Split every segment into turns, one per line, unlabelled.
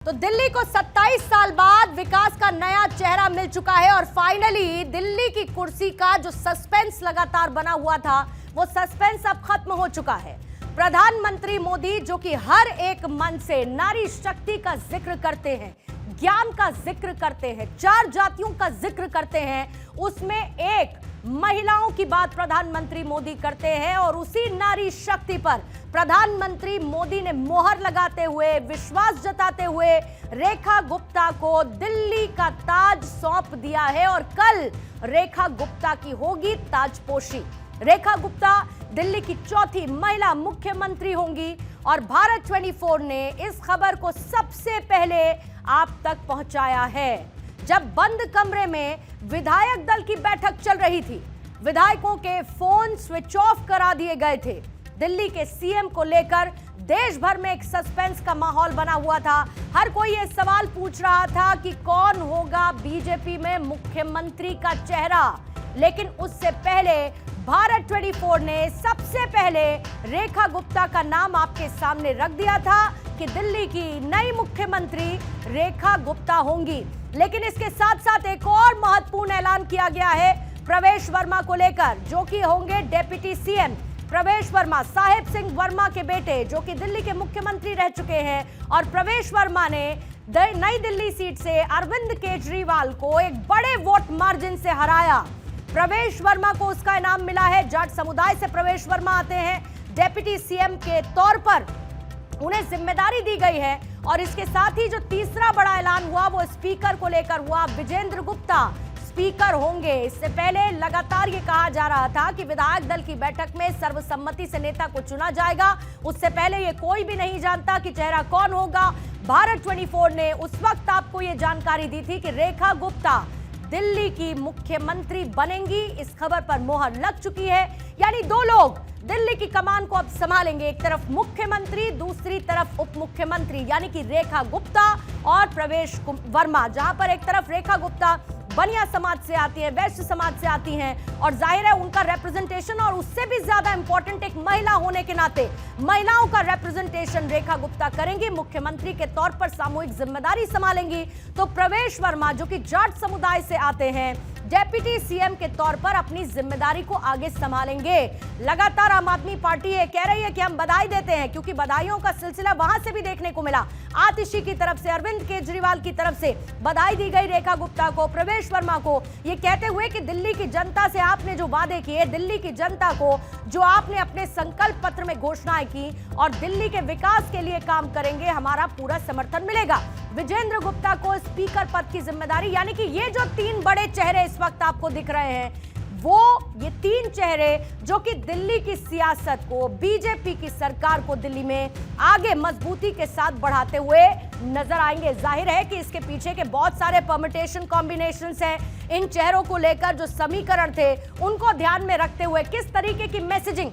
तो दिल्ली को 27 साल बाद विकास का नया चेहरा मिल चुका है और फाइनली दिल्ली की कुर्सी का जो सस्पेंस लगातार बना हुआ था वो सस्पेंस अब खत्म हो चुका है। प्रधानमंत्री मोदी जो कि हर एक मन से नारी शक्ति का जिक्र करते हैं, ज्ञान का जिक्र करते हैं, 4 जातियों का जिक्र करते हैं, उसमें एक महिलाओं की बात प्रधानमंत्री मोदी करते हैं और उसी नारी शक्ति पर प्रधानमंत्री मोदी ने मोहर लगाते हुए, विश्वास जताते हुए रेखा गुप्ता को दिल्ली का ताज सौंप दिया है और कल रेखा गुप्ता की होगी ताजपोशी। रेखा गुप्ता दिल्ली की चौथी महिला मुख्यमंत्री होंगी और भारत 24 ने इस खबर को सबसे पहले आप तक पहुंचाया है। जब बंद कमरे में विधायक दल की बैठक चल रही थी, विधायकों के फोन स्विच ऑफ करा दिए गए थे। दिल्ली के सीएम को लेकर देश भर में एक सस्पेंस का माहौल बना हुआ था। हर कोई ये सवाल पूछ रहा था कि कौन होगा बीजेपी में मुख्यमंत्री का चेहरा। लेकिन उससे पहले भारत 24 ने सबसे पहले रेखा गुप्ता का नाम आपके सामने रख दिया था कि दिल्ली की नई मुख्यमंत्री रेखा गुप्ता होंगी। लेकिन इसके साथ साथ एक और महत्वपूर्ण ऐलान किया गया है प्रवेश वर्मा को लेकर, जो कि होंगे डेप्यूटी सीएम। प्रवेश वर्मा साहेब सिंह वर्मा के बेटे, जो कि दिल्ली के मुख्यमंत्री रह चुके हैं, और प्रवेश वर्मा ने नई दिल्ली सीट से अरविंद केजरीवाल को एक बड़े वोट मार्जिन से हराया। प्रवेश वर्मा को उसका इनाम मिला है। जाट समुदाय से प्रवेश वर्मा आते हैं। डेप्यूटी सीएम के तौर पर उन्हें जिम्मेदारी दी गई है और इसके साथ ही जो तीसरा बड़ा ऐलान हुआ वो स्पीकर को लेकर हुआ। विजेंद्र गुप्ता स्पीकर होंगे। इससे पहले लगातार ये कहा जा रहा था कि विधायक दल की बैठक में सर्वसम्मति से नेता को चुना जाएगा। उससे पहले ये कोई भी नहीं जानता कि चेहरा कौन होगा। भारत 24 ने उस वक्त आपको ये जानकारी दी थी कि रेखा गुप्ता दिल्ली की मुख्यमंत्री बनेंगी। इस खबर पर मोहर लग चुकी है, यानी 2 लोग दिल्ली की कमान को अब संभालेंगे। एक तरफ मुख्यमंत्री, दूसरी तरफ उप मुख्यमंत्री, यानी कि रेखा गुप्ता और प्रवेश वर्मा। जहां पर एक तरफ रेखा गुप्ता बनिया समाज से आती है, वैश्य समाज से आती हैं और जाहिर है उनका रिप्रेजेंटेशन, और उससे भी ज्यादा इंपॉर्टेंट एक महिला होने के नाते महिलाओं का रिप्रेजेंटेशन रेखा गुप्ता करेंगी। मुख्यमंत्री के तौर पर सामूहिक जिम्मेदारी संभालेंगी। तो प्रवेश वर्मा जो कि जाट समुदाय से आते हैं, डेप्यूटी सीएम के तौर पर अपनी जिम्मेदारी को आगे संभालेंगे। लगातार आम आदमी पार्टी ये कह रही है कि हम बधाई देते हैं, क्योंकि बधाइयों का सिलसिला वहां से भी देखने को मिला। आतिशी की तरफ से, अरविंद केजरीवाल की तरफ से बधाई दी गई रेखा गुप्ता को, प्रवेश वर्मा को, ये कहते हुए कि दिल्ली की जनता से आपने जो वादे किए, दिल्ली की जनता को जो आपने अपने संकल्प पत्र में घोषणाएं की और दिल्ली के विकास के लिए काम करेंगे, हमारा पूरा समर्थन मिलेगा। विजेंद्र गुप्ता को स्पीकर पद की जिम्मेदारी, यानी कि ये जो 3 बड़े चेहरे इस वक्त आपको दिख रहे हैं, वो ये 3 चेहरे जो कि दिल्ली की सियासत को, बीजेपी की सरकार को दिल्ली में आगे मजबूती के साथ बढ़ाते हुए नजर आएंगे। जाहिर है कि इसके पीछे के बहुत सारे परम्यूटेशन कॉम्बिनेशंस हैं। इन चेहरों को लेकर जो समीकरण थे उनको ध्यान में रखते हुए किस तरीके की मैसेजिंग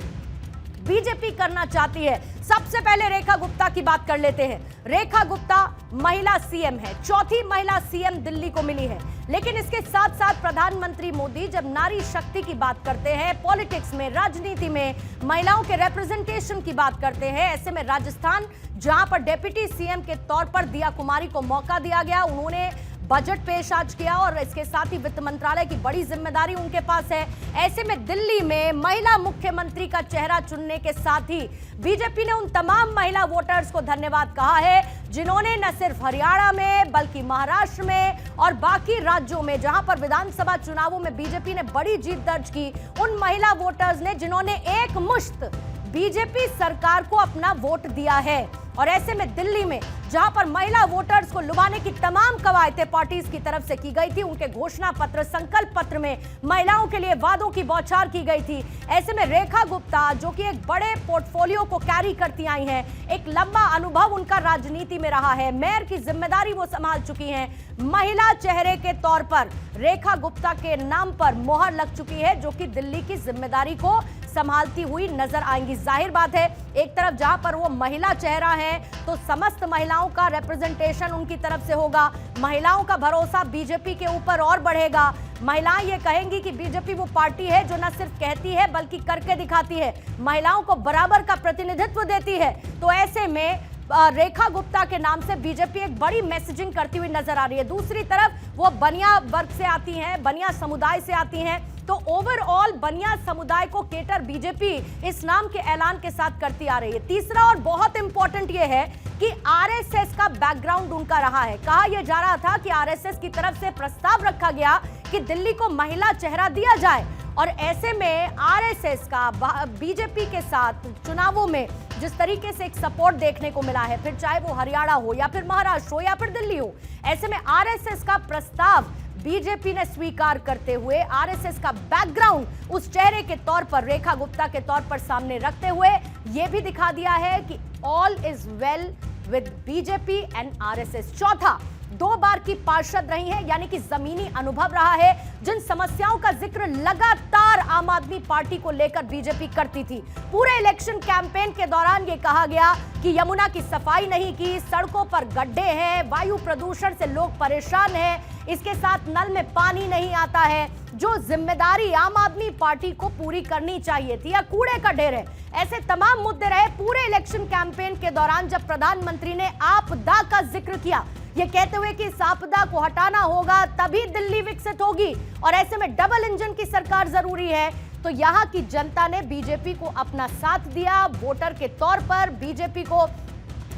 बीजेपी करना चाहती है। सबसे पहले रेखा गुप्ता की बात कर लेते हैं। रेखा गुप्ता महिला सीएम है, चौथी महिला सीएम दिल्ली को मिली है। लेकिन इसके साथ साथ प्रधानमंत्री मोदी जब नारी शक्ति की बात करते हैं, पॉलिटिक्स में, राजनीति में महिलाओं के रिप्रेजेंटेशन की बात करते हैं, ऐसे में राजस्थान जहां पर डेप्यूटी सीएम के तौर पर दिया कुमारी को मौका दिया गया, उन्होंने बजट पेश आज किया और इसके साथ ही वित्त मंत्रालय की बड़ी जिम्मेदारी उनके पास है। ऐसे में दिल्ली में महिला मुख्यमंत्री का चेहरा चुनने के साथ ही बीजेपी ने उन तमाम महिला वोटर्स को धन्यवाद कहा है जिन्होंने न सिर्फ हरियाणा में बल्कि महाराष्ट्र में और बाकी राज्यों में जहां पर विधानसभा चुनावों में बीजेपी ने बड़ी जीत दर्ज की, उन महिला वोटर्स ने जिन्होंने एक मुश्त बीजेपी सरकार को अपना वोट दिया है। और ऐसे में दिल्ली में जहां पर महिला वोटर्स को लुभाने की तमाम कवायदें पार्टीज की तरफ से की गई थी, उनके घोषणा पत्र, संकल्प पत्र में महिलाओं के लिए वादों की बौछार की गई थी। ऐसे में रेखा गुप्ता जो कि एक बड़े पोर्टफोलियो को कैरी करती आई हैं, एक लंबा अनुभव उनका राजनीति में रहा है, मेयर की जिम्मेदारी वो संभाल चुकी हैं, महिला चेहरे के तौर पर रेखा गुप्ता के नाम पर मोहर लग चुकी है, जो कि दिल्ली की जिम्मेदारी को संभालती हुई नजर आएंगी। जाहिर बात है, एक तरफ जहां पर वो महिला चेहरा है तो समस्त महिलाओं का रिप्रेजेंटेशन उनकी तरफ से होगा, महिलाओं का भरोसा बीजेपी के ऊपर और बढ़ेगा। महिलाएं ये कहेंगी कि बीजेपी वो पार्टी है जो न सिर्फ कहती है बल्कि करके दिखाती है, महिलाओं को बराबर का प्रतिनिधित्व देती है। तो ऐसे में रेखा गुप्ता के नाम से बीजेपी एक बड़ी मैसेजिंग करती हुई नजर आ रही है। दूसरी तरफ वो बनिया वर्ग से आती हैं, बनिया समुदाय से आती हैं, तो ओवरऑल बनिया समुदाय को केटर बीजेपी इस नाम के ऐलान के साथ करती आ रही है। तीसरा और बहुत इंपॉर्टेंट ये है कि आरएसएस का बैकग्राउंड उनका रहा है। कहा यह जा रहा था कि आरएसएस की तरफ से प्रस्ताव रखा गया कि दिल्ली को महिला चेहरा दिया जाए, और ऐसे में आरएसएस का बीजेपी के साथ चुनावों में जिस तरीके से एक सपोर्ट देखने को मिला है, फिर चाहे वो हरियाणा हो या फिर महाराष्ट्र हो या फिर दिल्ली हो, ऐसे में आरएसएस का प्रस्ताव बीजेपी ने स्वीकार करते हुए आरएसएस का बैकग्राउंड उस चेहरे के तौर पर, रेखा गुप्ता के तौर पर सामने रखते हुए यह भी दिखा दिया है कि all is well with BJP and RSS. चौथा, 2 बार की पार्षद रही है, यानी कि जमीनी अनुभव रहा है। जिन समस्याओं का जिक्र लगातार आम आदमी पार्टी को लेकर बीजेपी करती थी, पूरे इलेक्शन कैंपेन के दौरान यह कहा गया कि यमुना की सफाई नहीं की, सड़कों पर गड्ढे हैं, वायु प्रदूषण से लोग परेशान हैं, इसके साथ नल में पानी नहीं आता है, जो जिम्मेदारी आम आदमी पार्टी को पूरी करनी चाहिए थी, या कूड़े का ढेर है। ऐसे तमाम मुद्दे रहे पूरे इलेक्शन कैंपेन के दौरान। जब प्रधानमंत्री ने आपदा का जिक्र किया, ये कहते हुए कि इस आपदा को हटाना होगा तभी दिल्ली विकसित होगी, और ऐसे में डबल इंजन की सरकार जरूरी है, तो यहां की जनता ने बीजेपी को अपना साथ दिया, वोटर के तौर पर बीजेपी को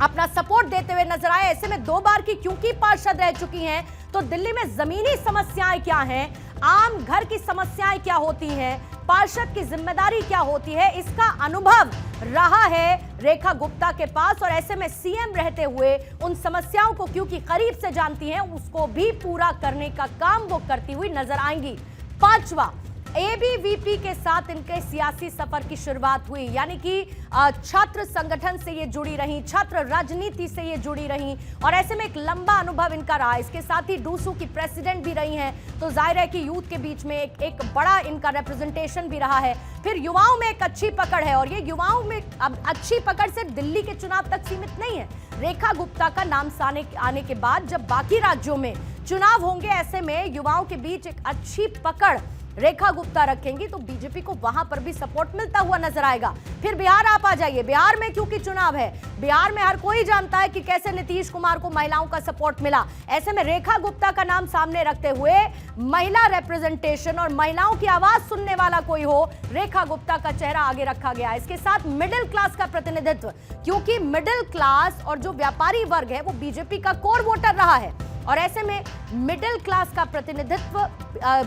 अपना सपोर्ट देते हुए नजर आए। ऐसे में 2 बार की क्योंकि पार्षद रह चुकी हैं, तो दिल्ली में जमीनी समस्याएं क्या हैं, आम घर की समस्याएं क्या होती हैं, पार्षद की जिम्मेदारी क्या होती है, इसका अनुभव रहा है रेखा गुप्ता के पास, और ऐसे में सीएम रहते हुए उन समस्याओं को क्योंकि करीब से जानती हैं, उसको भी पूरा करने का काम वो करती हुई नजर आएंगी। पांचवा, एबीवीपी के साथ इनके सियासी सफर की शुरुआत हुई, यानी कि छात्र संगठन से ये जुड़ी रही, छात्र राजनीति से ये जुड़ी रही, और ऐसे में एक लंबा अनुभव इनका रहा। इसके साथ ही डूसू की प्रेसिडेंट भी रही हैं, तो जाहिर है कि यूथ के बीच में एक बड़ा इनका रिप्रेजेंटेशन भी रहा है। फिर युवाओं में एक अच्छी पकड़ है, और ये युवाओं में अब अच्छी पकड़ सिर्फ दिल्ली के चुनाव तक सीमित नहीं है। रेखा गुप्ता का नाम आने के बाद जब बाकी राज्यों में चुनाव होंगे, ऐसे में युवाओं के बीच एक अच्छी पकड़ रेखा गुप्ता रखेंगी, तो बीजेपी को वहां पर भी सपोर्ट मिलता हुआ नजर आएगा। फिर बिहार आप आ जाइए, बिहार में क्योंकि चुनाव है, बिहार में हर कोई जानता है कि कैसे नीतीश कुमार को महिलाओं का सपोर्ट मिला। ऐसे में रेखा गुप्ता का नाम सामने रखते हुए महिला रिप्रेजेंटेशन और महिलाओं की आवाज सुनने वाला कोई हो, रेखा गुप्ता का चेहरा आगे रखा गया। इसके साथ मिडिल क्लास का प्रतिनिधित्व, क्योंकि मिडिल क्लास और जो व्यापारी वर्ग है वो बीजेपी का कोर वोटर रहा है, और ऐसे में मिडिल क्लास का प्रतिनिधित्व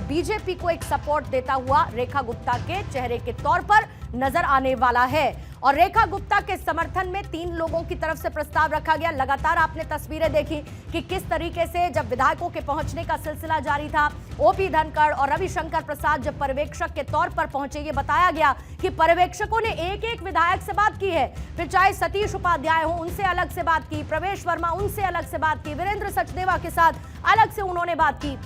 बीजेपी को एक सपोर्ट देता हुआ रेखा गुप्ता के चेहरे के तौर पर नजर आने वाला है। और रेखा गुप्ता के समर्थन में 3 लोगों की तरफ से प्रस्ताव रखा गया। लगातार आपने तस्वीरें देखी कि किस तरीके से जब विधायकों के पहुंचने का सिलसिला जारी था, ओपी धनखड़ और रविशंकर प्रसाद जब पर्यवेक्षक के तौर पर पहुंचे, ये बताया गया कि पर्यवेक्षकों ने एक एक विधायक से बात की है। फिर चाहे सतीश उपाध्याय हो, उनसे अलग से बात की, प्रवेश वर्मा उनसे अलग से बात की, वीरेंद्र सचदेवा के साथ अलग से उन्होंने बात की।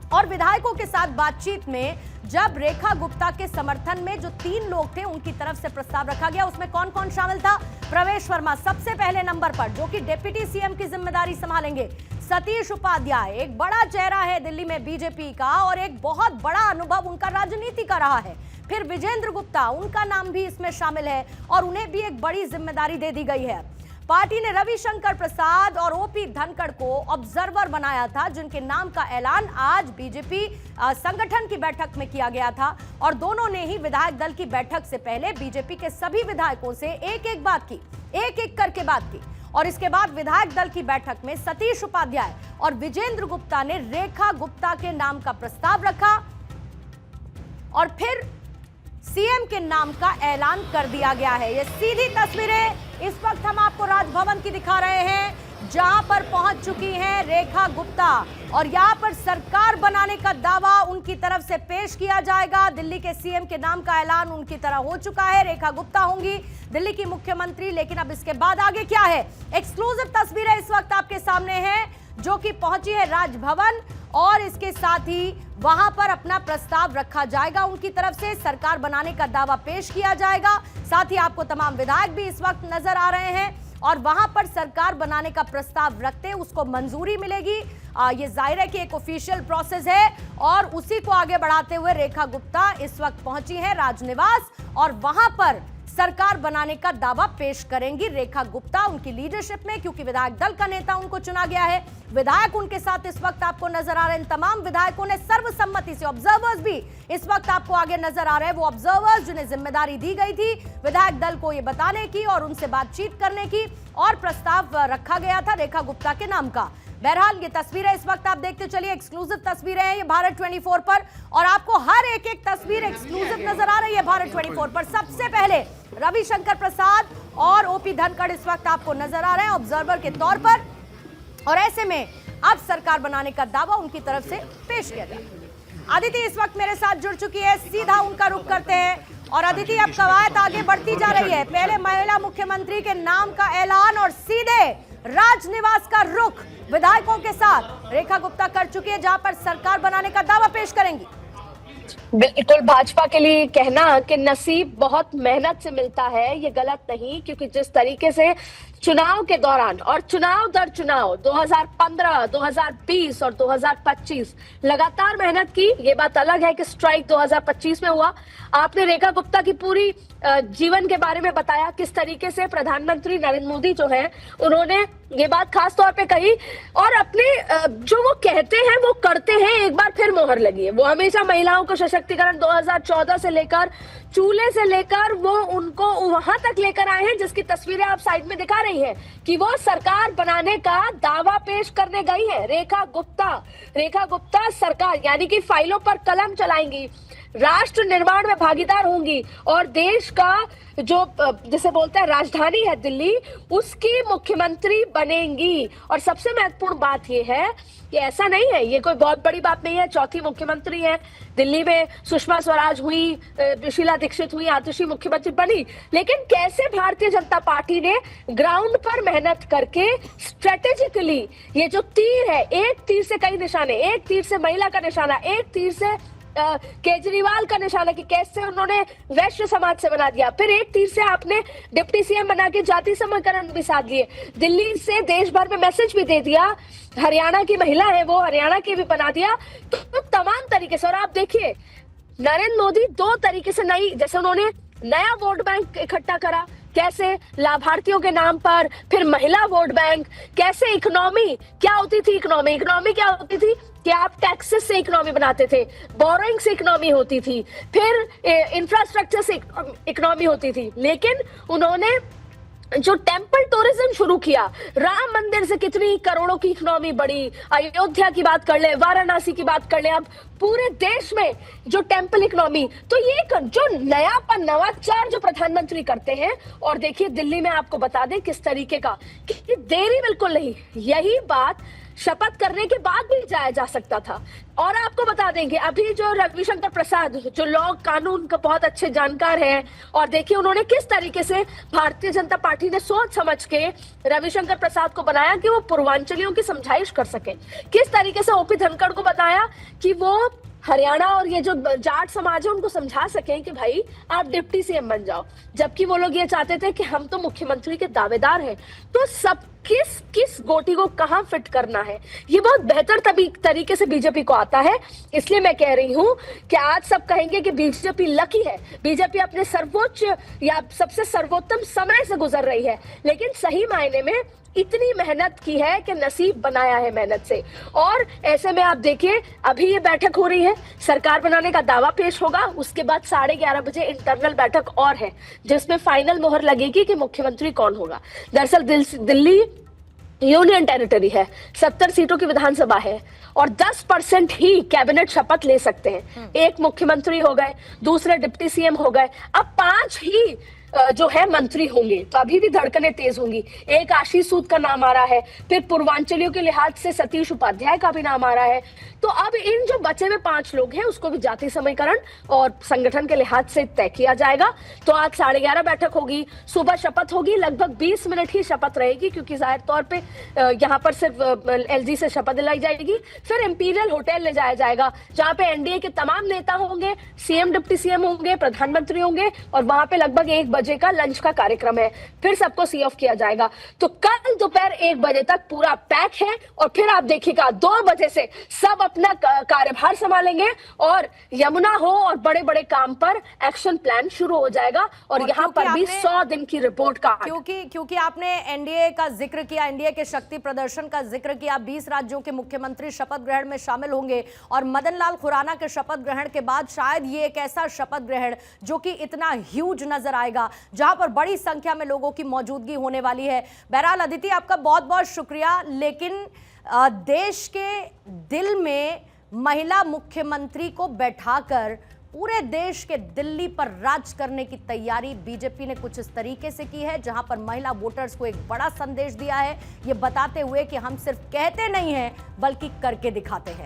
और विधायकों के साथ बातचीत में जब रेखा गुप्ता के समर्थन में जो 3 लोग थे उनकी तरफ से प्रस्ताव रखा गया, उसमें कौन कौन शामिल था? प्रवेश वर्मा सबसे पहले नंबर पर, जो कि डिप्टी सीएम की जिम्मेदारी संभालेंगे। सतीश उपाध्याय एक बड़ा चेहरा है दिल्ली में बीजेपी का, और एक बहुत बड़ा अनुभव उनका राजनीति का रहा है। फिर विजेंद्र गुप्ता, उनका नाम भी इसमें शामिल है, और उन्हें भी एक बड़ी जिम्मेदारी दे दी गई है। पार्टी ने रविशंकर प्रसाद और ओपी धनखड़ को ऑब्जर्वर बनाया था, जिनके नाम का ऐलान आज बीजेपी संगठन की बैठक में किया गया था, और दोनों ने ही विधायक दल की बैठक से पहले बीजेपी के सभी विधायकों से एक एक बात की, एक एक करके बात की। और इसके बाद विधायक दल की बैठक में सतीश उपाध्याय और विजेंद्र गुप्ता ने रेखा गुप्ता के नाम का प्रस्ताव रखा, और फिर सीएम के नाम का ऐलान कर दिया गया है। ये सीधी तस्वीरें इस वक्त हम आपको राजभवन की दिखा रहे हैं, जहां पर पहुंच चुकी हैं रेखा गुप्ता, और यहां पर सरकार बनाने का दावा उनकी तरफ से पेश किया जाएगा। दिल्ली के सीएम के नाम का ऐलान उनकी तरह हो चुका है, रेखा गुप्ता होंगी दिल्ली की मुख्यमंत्री। लेकिन अब इसके बाद आगे क्या है? एक्सक्लूसिव तस्वीरें इस वक्त आपके सामने हैं, जो कि पहुंची है राजभवन, और इसके साथ ही वहां पर अपना प्रस्ताव रखा जाएगा, उनकी तरफ से सरकार बनाने का दावा पेश किया जाएगा। साथ ही आपको तमाम विधायक भी इस वक्त नजर आ रहे हैं, और वहां पर सरकार बनाने का प्रस्ताव रखते उसको मंजूरी मिलेगी। ये जाहिर है कि एक ऑफिशियल प्रोसेस है, और उसी को आगे बढ़ाते हुए रेखा गुप्ता इस वक्त पहुंची है राजनिवास, और वहां पर सरकार बनाने का दावा पेश करेंगी रेखा गुप्ता उनकी लीडरशिप में, क्योंकि विधायक दल का नेता उनको चुना गया है। विधायक उनके साथ इस वक्त आपको नजर आ रहे हैं। इन तमाम विधायकों ने सर्वसम्मति से, ऑब्जर्वर्स भी इस वक्त आपको आगे नजर आ रहे हैं, वो ऑब्जर्वर्स जिन्हें जिम्मेदारी दी गई थी विधायक दल को ये बताने की और उनसे बातचीत करने की, और प्रस्ताव रखा गया था रेखा गुप्ता के नाम का। बहरहाल ये तस्वीरें इस वक्त आप देखते चलिए, एक्सक्लूसिव तस्वीरें हैं ये भारत 24 पर, और आपको हर एक तस्वीर एक्सक्लूसिव नजर आ रही है भारत 24 पर। सबसे पहले रविशंकर प्रसाद और ओपी धनखड़ इस वक्त आपको नजर आ रहे हैं ऑब्जर्वर के तौर पर, और ऐसे में अब सरकार बनाने का दावा उनकी तरफ से पेश किया जाए। अदिति इस वक्त मेरे साथ जुड़ चुकी है, सीधा उनका रुख करते हैं। और अदिति, अब कवायद आगे बढ़ती जा रही है, पहले महिला मुख्यमंत्री के नाम का ऐलान और सीधे राजनिवास का रुख विधायकों के साथ रेखा गुप्ता कर चुकी है, जहां पर सरकार बनाने का दावा पेश करेंगी।
बिल्कुल, भाजपा के लिए कहना कि नसीब बहुत मेहनत से मिलता है ये गलत नहीं, क्योंकि जिस तरीके से चुनाव के दौरान और चुनाव दर चुनाव 2015, 2020 और 2025 लगातार मेहनत की, ये बात अलग है कि स्ट्राइक 2025 में हुआ। आपने रेखा गुप्ता की पूरी जीवन के बारे में बताया, किस तरीके से प्रधानमंत्री नरेंद्र मोदी जो है उन्होंने ये बात खास तौर पे कही, और अपने जो वो कहते हैं वो करते हैं, एक बार फिर मोहर लगी है। वो हमेशा महिलाओं को सशक्तिकरण 2014 से लेकर, चूल्हे से लेकर वो उनको वहां तक लेकर आए हैं जिसकी तस्वीरें आप साइड में दिखा रही हैं कि वो सरकार बनाने का दावा पेश करने गई है। रेखा गुप्ता सरकार यानी कि फाइलों पर कलम चलाएंगी, राष्ट्र निर्माण में भागीदार होंगी, और देश का जो जिसे बोलते हैं राजधानी है दिल्ली, उसकी मुख्यमंत्री बनेंगी। और सबसे महत्वपूर्ण बात यह है कि ऐसा नहीं है, ये कोई बहुत बड़ी बात नहीं है, चौथी मुख्यमंत्री है दिल्ली में। सुषमा स्वराज हुई, शीला दीक्षित हुई, आतिशी मुख्यमंत्री बनी, लेकिन कैसे भारतीय जनता पार्टी ने ग्राउंड पर मेहनत करके स्ट्रेटेजिकली ये जो तीर है, एक तीर से कई निशाने, एक तीर से महिला का निशाना, एक तीर से केजरीवाल का निशाना कि कैसे उन्होंने वैश्य समाज से बना दिया, फिर एक तीर से आपने डिप्टी सीएम बना के जाति समीकरण भी साध लिए, दिल्ली से देश भर में मैसेज भी दे दिया, हरियाणा की महिला है वो हरियाणा की भी बना दिया। तो तमाम तरीके से, और आप देखिए नरेंद्र मोदी दो तरीके से जैसे उन्होंने नया वोट बैंक इकट्ठा करा, कैसे लाभार्थियों के नाम पर, फिर महिला वोट बैंक, कैसे इकोनॉमी क्या होती थी, इकोनॉमी क्या होती थी कि आप टैक्सेस से इकोनॉमी बनाते थे, बोरोइंग से इकोनॉमी होती थी, फिर इंफ्रास्ट्रक्चर से इकोनॉमी होती थी। लेकिन उन्होंने जो टेम्पल टूरिज्म शुरू किया, राम मंदिर से कितनी करोड़ों की इकोनॉमी बढ़ी, अयोध्या की बात कर ले, वाराणसी की बात कर ले, अब पूरे देश में जो टेम्पल इकोनॉमी, तो ये जो नयापन नवाचार जो प्रधानमंत्री करते हैं। और देखिए दिल्ली में आपको बता दें किस तरीके का, कि देरी बिल्कुल नहीं, यही बात शपथ करने के बाद भी जाया जा सकता था। और आपको बता देंगे अभी जो रविशंकर प्रसाद जो लॉ कानून का बहुत अच्छे जानकार हैं, और देखिए उन्होंने किस तरीके से भारतीय जनता पार्टी ने सोच समझ के रविशंकर प्रसाद को बनाया कि वो पूर्वांचलियों की समझाइश कर सके, किस तरीके से ओपी धनखड़ को बताया कि वो हरियाणा और ये जो जाट समाज है उनको समझा सकें कि भाई आप डिप्टी सीएम बन जाओ, जबकि वो लोग ये चाहते थे कि हम तो मुख्यमंत्री के दावेदार हैं। तो सब किस गोटी को कहां फिट करना है, ये बहुत बेहतर तरीके से बीजेपी को आता है। इसलिए मैं कह रही हूं कि आज सब कहेंगे कि बीजेपी लकी है, बीजेपी अपने सर्वोच्च या सबसे सर्वोत्तम समय से गुजर रही है, लेकिन सही मायने में इतनी मेहनत की है कि नसीब बनाया है मेहनत से। और ऐसे में आप देखिए अभी ये बैठक हो रही है, सरकार बनाने का दावा पेश होगा, उसके बाद 11:30 बजे इंटरनल बैठक और है जिसमें फाइनल मोहर लगेगी कि मुख्यमंत्री कौन होगा। दरअसल दिल्ली यूनियन टेरिटरी है, 70 सीटों की विधानसभा है, और 10% ही कैबिनेट शपथ ले सकते हैं। एक मुख्यमंत्री हो गए, दूसरे डिप्टी सीएम हो गए, अब 5 ही जो है मंत्री होंगे, तो अभी भी धड़कनें तेज होंगी। एक आशीष सूद का नाम आ रहा है, फिर पूर्वांचलियों के लिहाज से सतीश उपाध्याय का भी नाम आ रहा है। तो अब इन जो बचे हुए 5 लोग हैं उसको भी जाति समीकरण और संगठन के लिहाज से तय किया जाएगा। तो आज 11:30 बैठक होगी, सुबह शपथ होगी, लगभग 20 मिनट ही शपथ रहेगी, क्योंकि जाहिर तौर पे यहाँ पर सिर्फ एलजी से शपथ दिलाई जाएगी। फिर इंपीरियल होटल ले जाया जाएगा जहाँ पे एनडीए के तमाम नेता होंगे, सीएम डिप्टी सीएम होंगे, प्रधानमंत्री होंगे, और वहां पे लगभग 1 बजे का लंच का कार्यक्रम है, फिर सबको सी ऑफ किया जाएगा। तो कल दोपहर 1 बजे तक पूरा पैक है और फिर आप देखिएगा 2 बजे से सब अपना कार्यभार संभालेंगे और यमुना हो और बड़े बड़े काम पर एक्शन प्लान शुरू हो जाएगा। और यहाँ पर भी 100 दिन की रिपोर्ट का
क्योंकि आपने एनडीए का जिक्र किया, एनडीए के शक्ति प्रदर्शन का जिक्र किया, 20 राज्यों के मुख्यमंत्री शपथ ग्रहण में शामिल होंगे और मदन लाल खुराना के शपथ ग्रहण के बाद शायद ये एक ऐसा शपथ ग्रहण जो कि इतना ह्यूज नजर आएगा, जहां पर बड़ी संख्या में लोगों की मौजूदगी होने वाली है। बहरहाल अदिति, आपका बहुत बहुत शुक्रिया। लेकिन देश के दिल में महिला मुख्यमंत्री को बैठाकर पूरे देश के दिल्ली पर राज करने की तैयारी बीजेपी ने कुछ इस तरीके से की है, जहां पर महिला वोटर्स को एक बड़ा संदेश दिया है, ये बताते हुए कि हम सिर्फ कहते नहीं हैं बल्कि करके दिखाते हैं।